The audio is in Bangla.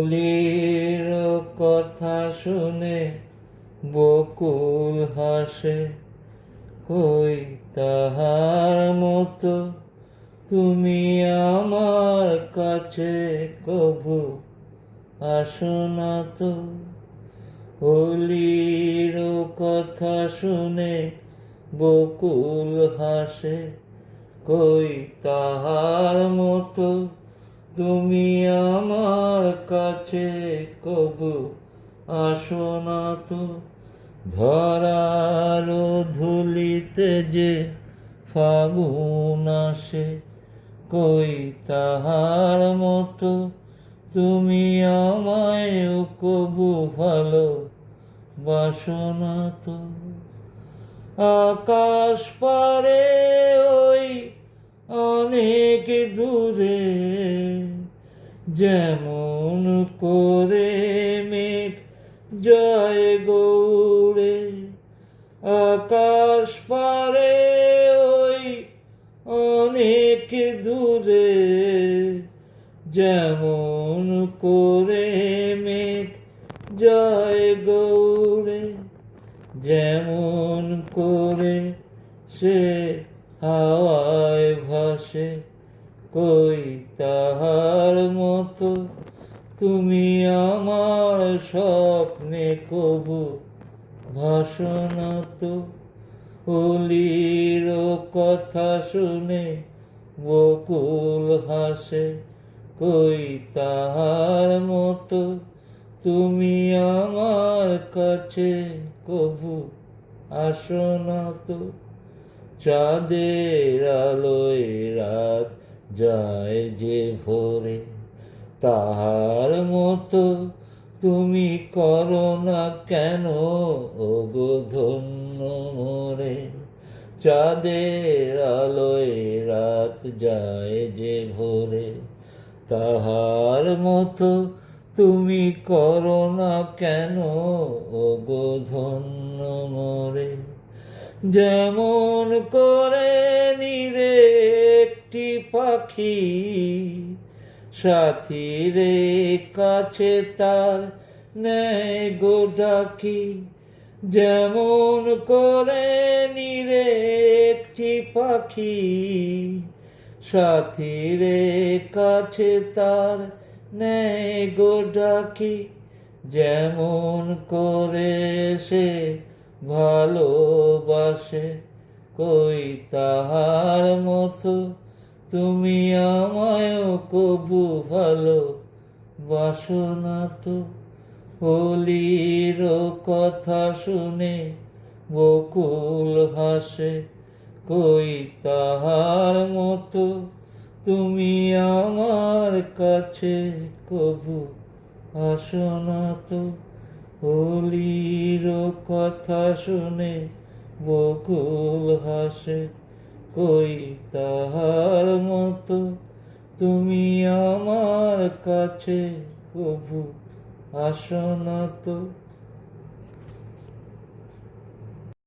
হোলির কথা শুনে বকুল হাসে, কই তাহার মতো তুমি আমার কাছে কভু আসো না তো। হোলির কথা শুনে বকুল হাসে, কই তাহার মতো তুমি আমার কাছে কভু আসো না তো। ধরার ধুলিতে যে ফাগুন আসে, কই তাহার মতো তুমি আমায় কভু ভালো বাসো না তো। আকাশ পারে ওই অনেক দূরে, যেমন করে মেঘ যায় গৌড়ে। আকাশ পারে ওই অনেক দূরে, যেমন করে মেঘ যায় গৌড়ে। যেমন করে সে হাওয়ায় ভাসে, কই তাহার মতো তুমি আমার স্বপ্নে কভু ভাসো না তো। হোলির কথা শুনে বকুল হাসে, কই তাহার মতো তুমি আমার কাছে কভু আসো না তো। চাঁদের আলোয় রাত যায় যে ভোরে, তাহার মতো তুমি করো না কেন ওগো ধন্য মোরে। চাঁদের আলোয় রাত যায় যে ভোরে, তাহার মতো তুমি করো না কেন ওগো ধন্য মোরে। যেমন করে নীরে একটি পাখি সাথীরে কাছে তার নেয় গো ডাকি। যেমন করে নীরে একটি পাখি সাথীরে কাছে তার নেয় গো ডাকি। যেমন করে সে ভালোবাসে, কই তাহার মতো তুমি আমায় কভু ভালো বাসো না তো। হোলির কথা শুনে বকুল হাসে, কই তাহার মতো তুমি আমার কাছে কভু আসো না তো। হোলির কথা শুনে বকুল হাসে, কই তাহার মতো তুমি আমার কাছে কভু আসো না তো।